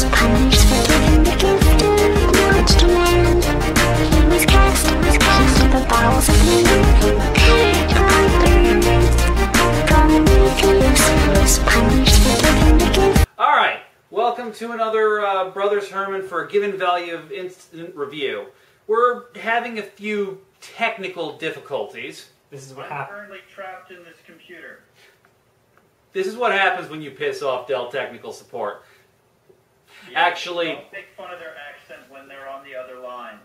was punished for giving the gift of knowledge to man. He was cast into the bowels of the earth on earth. Prometheus was punished for giving the gift. Alright, welcome to another Brothers Herman for a given value of instant review. We're having a few technical difficulties. This is what I'm happened. currently trapped in this computer. This is what happens when you piss off Dell technical support. Yeah, Actually, don't make fun of their accent when they're on the other line.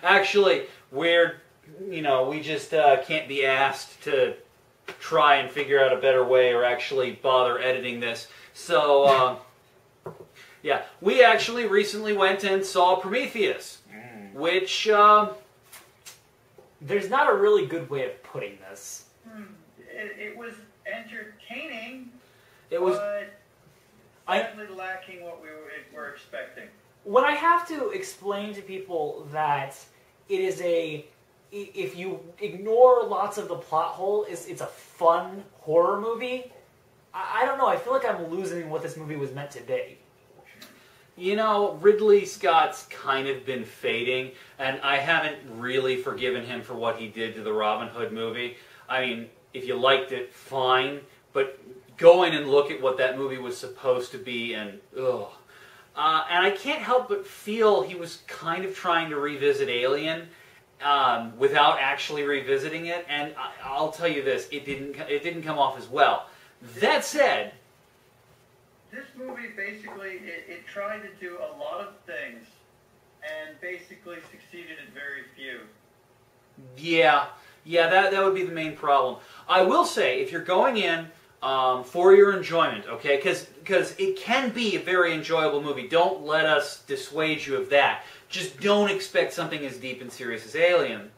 actually, we just can't be asked to try and figure out a better way or actually bother editing this. So, yeah, we actually recently went and saw Prometheus, which, There's not a really good way of putting this. It was entertaining, it was... but sadly lacking what we were expecting. When I have to explain to people that it is if you ignore lots of the plot hole, it's a fun horror movie, I don't know, I feel like I'm losing what this movie was meant to be. You know, Ridley Scott's kind of been fading, and I haven't really forgiven him for what he did to the Robin Hood movie. I mean, if you liked it, fine, but go in and look at what that movie was supposed to be, and ugh. And I can't help but feel he was kind of trying to revisit Alien without actually revisiting it, and I'll tell you this, it didn't come off as well. That said, This movie basically, it tried to do a lot of things and basically succeeded at very few. yeah, that would be the main problem. I will say, if you're going in for your enjoyment, okay, because it can be a very enjoyable movie. Don't let us dissuade you of that. Just don't expect something as deep and serious as Alien.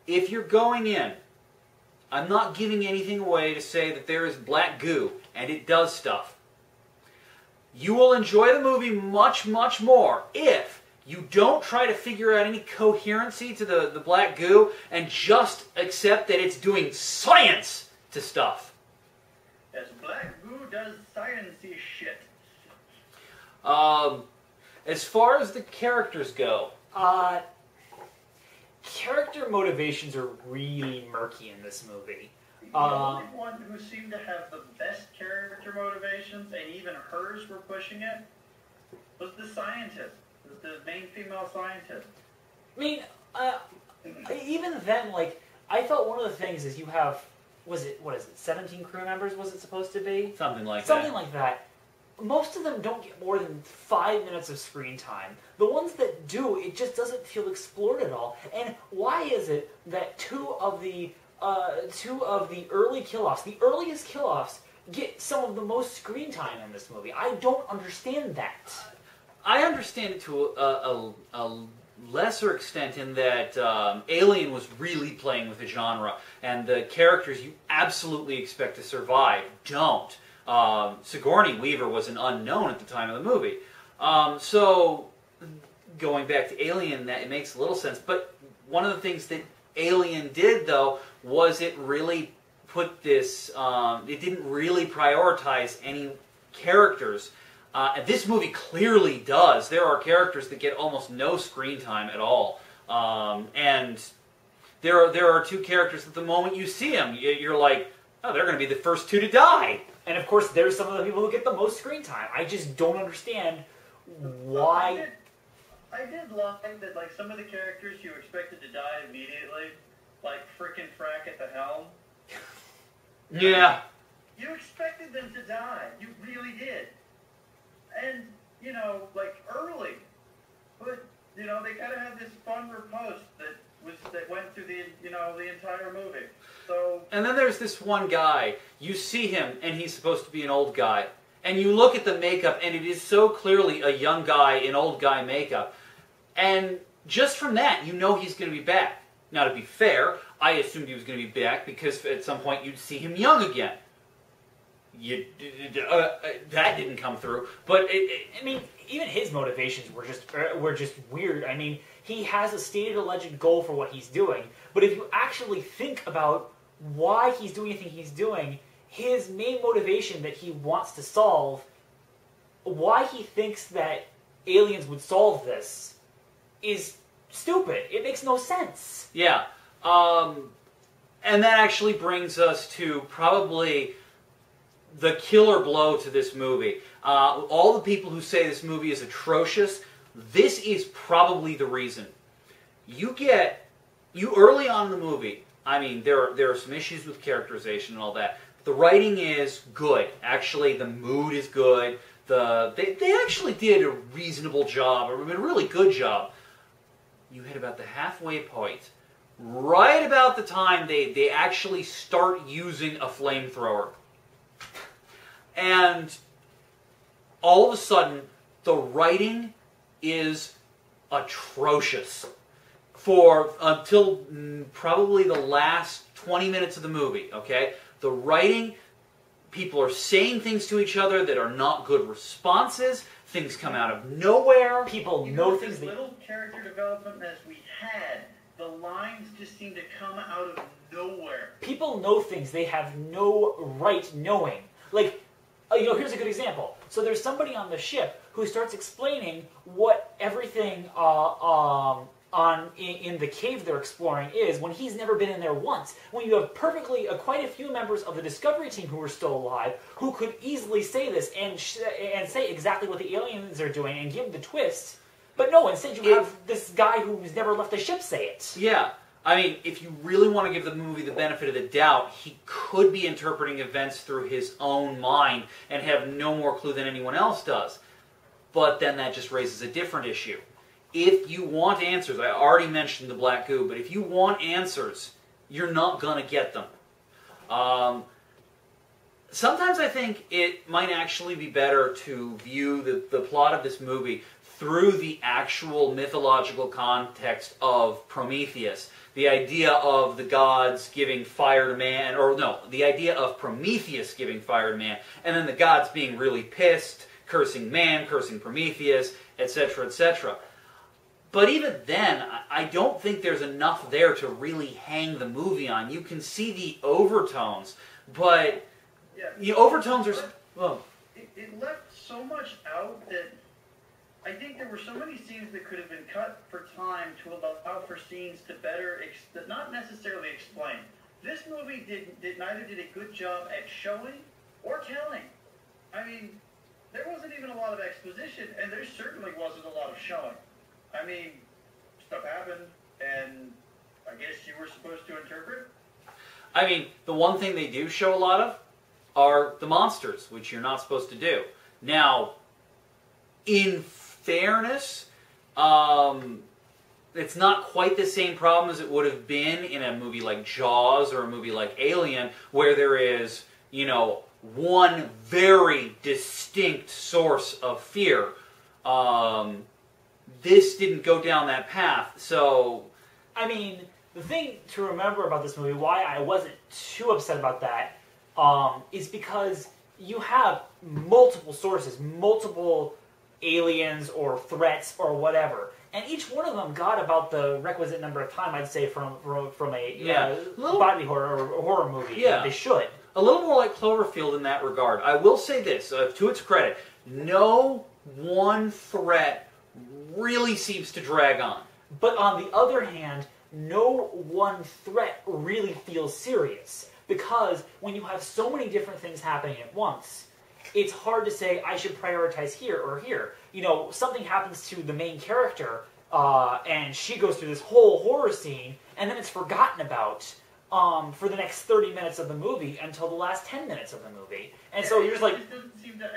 If you're going in, I'm not giving anything away to say that there is black goo, and it does stuff. You will enjoy the movie much, much more if you don't try to figure out any coherency to the black goo and just accept that it's doing science to stuff. As black goo does sciencey shit. As far as the characters go, Character motivations are really murky in this movie. The only one who seemed to have the best character motivations, and even hers were pushing it, was the scientist. Was the main female scientist. I mean, even then, like, I thought one of the things is you have, what is it, 17 crew members was it supposed to be? something like Something that. like that. Most of them don't get more than 5 minutes of screen time. The ones that do, it just doesn't feel explored at all. And why is it that two of the early kill-offs, the earliest kill-offs, get some of the most screen time in this movie? I don't understand that. I understand it to a lesser extent in that Alien was really playing with the genre, and the characters you absolutely expect to survive don't. Sigourney Weaver was an unknown at the time of the movie. So, going back to Alien, that it makes a little sense. But one of the things that Alien did, though, was it really put this... it didn't really prioritize any characters. This movie clearly does. There are characters that get almost no screen time at all. And there are two characters that the moment you see them, you're like, oh, they're going to be the first two to die. And of course, there's some of the people who get the most screen time. I just don't understand why... I did like that, like, some of the characters you expected to die immediately, like frickin' Frack at the helm. Yeah. You expected them to die. You really did. And, you know, like, early. But, you know, they kind of had this fun riposte that went through the, you know, the entire movie. So... And then there's this one guy. You see him, and he's supposed to be an old guy. And you look at the makeup, and it is so clearly a young guy in old guy makeup. And just from that, you know he's going to be back. Now, to be fair, I assumed he was going to be back because at some point you'd see him young again. That didn't come through. But, I mean, even his motivations were just weird. I mean, he has a stated alleged goal for what he's doing. But if you actually think about why he's doing anything he's doing, his main motivation that he wants to solve why he thinks that aliens would solve this is stupid. It makes no sense. Yeah. And that actually brings us to probably the killer blow to this movie. All the people who say this movie is atrocious, this is probably the reason. You early on in the movie, I mean, there are some issues with characterization and all that. The writing is good. Actually, the mood is good. They actually did a reasonable job, a really good job. You hit about the halfway point, right about the time they actually start using a flamethrower. And all of a sudden, the writing is atrocious until probably the last 20 minutes of the movie, okay? The writing, people are saying things to each other that are not good responses. Things come out of nowhere. People know things. As little character development as we had, the lines just seem to come out of nowhere. People know things they have no right knowing. Like, here's a good example. So there's somebody on the ship who starts explaining what everything in the cave they're exploring is, when he's never been in there once. When you have quite a few members of the Discovery team who are still alive, who could easily say this and say exactly what the aliens are doing and give the twist, but no, instead you have this guy who's never left the ship say it. Yeah. I mean, if you really want to give the movie the benefit of the doubt, he could be interpreting events through his own mind and have no more clue than anyone else does. But then that just raises a different issue. If you want answers, I already mentioned the black goo, but if you want answers, you're not going to get them. Sometimes I think it might actually be better to view the plot of this movie through the actual mythological context of Prometheus. The idea of the gods giving fire to man, the idea of Prometheus giving fire to man, and then the gods being really pissed, cursing man, cursing Prometheus, etc., etc. But even then, I don't think there's enough there to really hang the movie on. You can see the overtones, but the overtones are... Well, it left so much out that I think there were so many scenes that could have been cut for time to allow for scenes to better, not necessarily explain. This movie neither did a good job at showing or telling. I mean, there wasn't even a lot of exposition, and there certainly wasn't a lot of showing. I mean, stuff happened, and I guess you were supposed to interpret. I mean, the one thing they do show a lot of are the monsters, which you're not supposed to do. Now, in fairness, it's not quite the same problem as it would have been in a movie like Jaws or a movie like Alien, where there is, one very distinct source of fear. This didn't go down that path, so... I mean, the thing to remember about this movie, why I wasn't too upset about that, is because you have multiple sources, multiple aliens or threats or whatever, and each one of them got about the requisite number of time, I'd say, from a body horror or horror movie. Yeah. They should. A little more like Cloverfield in that regard. I will say this, to its credit, no one threat really seems to drag on. But on the other hand, no one threat really feels serious. Because when you have so many different things happening at once, it's hard to say, I should prioritize here or here. Something happens to the main character, and she goes through this whole horror scene, and then it's forgotten about for the next 30 minutes of the movie until the last 10 minutes of the movie. And so you're just like... It doesn't seem to...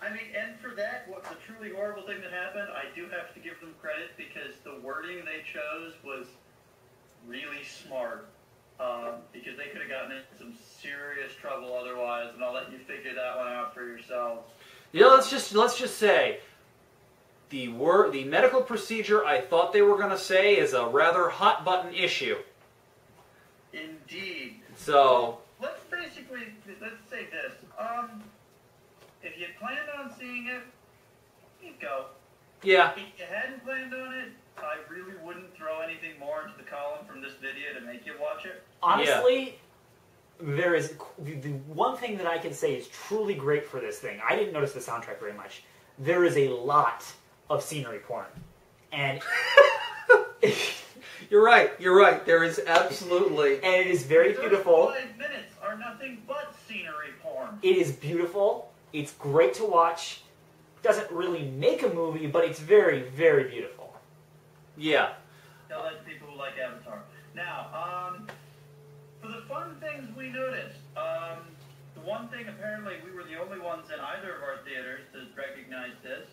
and for that, what's a truly horrible thing that happened, I do have to give them credit, because the wording they chose was really smart. Because they could have gotten into some serious trouble otherwise, and I'll let you figure that one out for yourselves. Let's just say the medical procedure I thought they were going to say is a rather hot button issue. Indeed. So let's say this. If you planned on seeing it, you'd go. Yeah. If you hadn't planned on it, I really wouldn't throw anything more into the column from this video to make you watch it. Honestly, there is the one thing that I can say is truly great for this thing. I didn't notice the soundtrack very much. There is a lot of scenery porn, and You're right. You're right. There is absolutely. and it is very beautiful. 5 minutes are nothing but scenery porn. It is beautiful. It's great to watch. Doesn't really make a movie, but it's very, very beautiful. Yeah. Tell that to people who like Avatar. Now, for the fun things we noticed, the one thing apparently we were the only ones in either of our theaters to recognize this.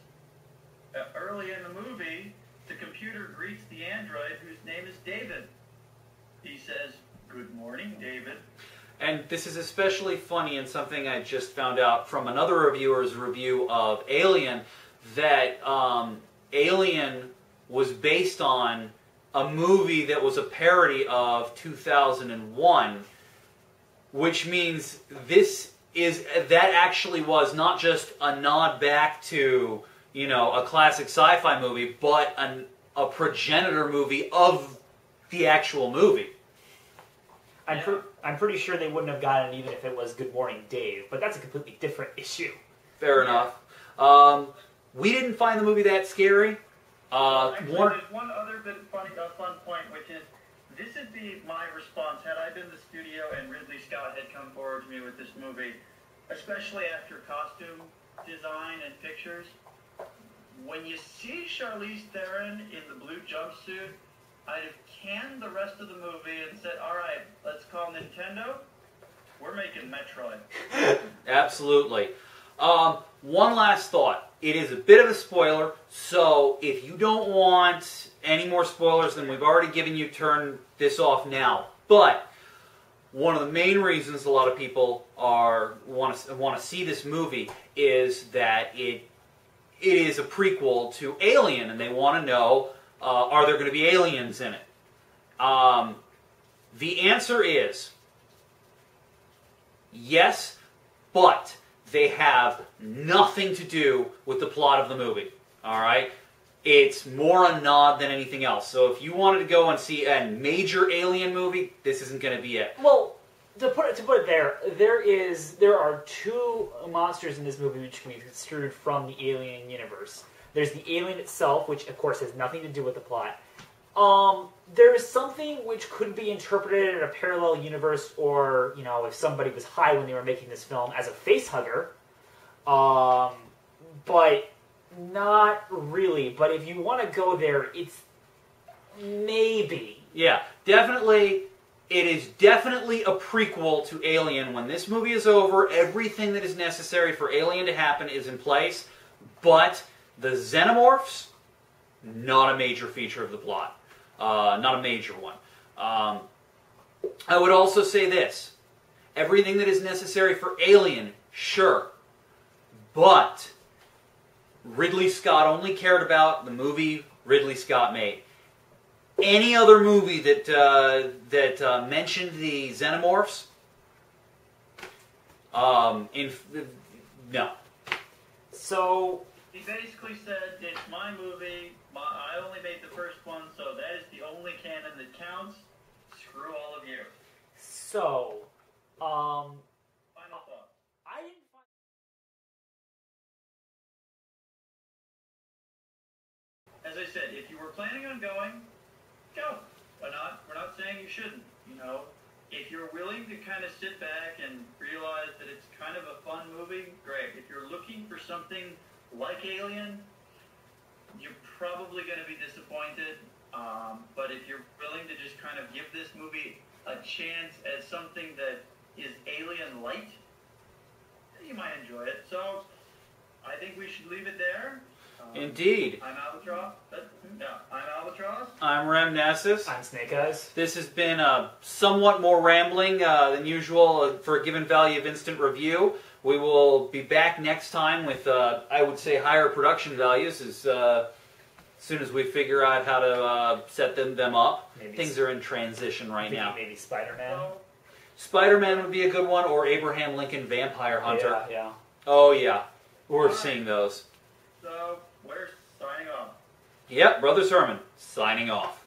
Early in the movie, the computer greets the android whose name is David. He says, "Good morning, David." And this is especially funny and something I just found out from another reviewer's review of Alien, that Alien was based on a movie that was a parody of 2001, which means that actually was not just a nod back to, you know, a classic sci-fi movie, but a progenitor movie of the actual movie. I'm pretty sure they wouldn't have gotten it even if it was Good Morning Dave, but that's a completely different issue. Fair enough. We didn't find the movie that scary. Actually, there's one other bit fun point, which is, this would be my response had I been the studio and Ridley Scott had come forward to me with this movie, especially after costume design and pictures. When you see Charlize Theron in the blue jumpsuit, I'd have canned the rest of the movie and said, all right, let's call Nintendo. We're making Metroid. Absolutely. One last thought. It is a bit of a spoiler, so if you don't want any more spoilers than we've already given you, turn this off now. But one of the main reasons a lot of people want to see this movie is that it is a prequel to Alien, and they want to know, are there going to be aliens in it? The answer is yes, but they have nothing to do with the plot of the movie. All right? It's more a nod than anything else. So if you wanted to go and see a major alien movie, this isn't going to be it. Well, to put it there are two monsters in this movie which can be construed from the Alien universe. There's the alien itself, which of course has nothing to do with the plot. There is something which could be interpreted in a parallel universe, or, you know, if somebody was high when they were making this film, as a facehugger. But not really. But if you want to go there, it's maybe. Yeah, definitely. It is definitely a prequel to Alien. When this movie is over, everything that is necessary for Alien to happen is in place. But the xenomorphs, not a major feature of the plot. Not a major one. I would also say this. Everything that is necessary for Alien, sure. But Ridley Scott only cared about the movie Ridley Scott made. Any other movie that mentioned the xenomorphs, no. So He basically said, it's my movie, I only made the first one, so that is the only canon that counts. Screw all of you. So, Final thoughts. I didn't find... As I said, if you were planning on going, go. Why not? We're not saying you shouldn't, you know. If you're willing to kind of sit back and realize that it's kind of a fun movie, great. If you're looking for something like Alien, you're probably going to be disappointed. But if you're willing to just kind of give this movie a chance as something that is Alien light, you might enjoy it. So I think we should leave it there. Indeed. I'm Albatross. I'm Albatross. I'm Ramnessus. I'm Snake Eyes. This has been somewhat more rambling than usual for a given value of instant review. We will be back next time with, I would say, higher production values as soon as we figure out how to set them up. Maybe Things are in transition right now. Maybe Spider-Man. Spider-Man would be a good one, or Abraham Lincoln Vampire Hunter. Yeah. Oh, yeah. We're Alright. seeing those. So, we're signing off. Yep, Brother Sermon, signing off.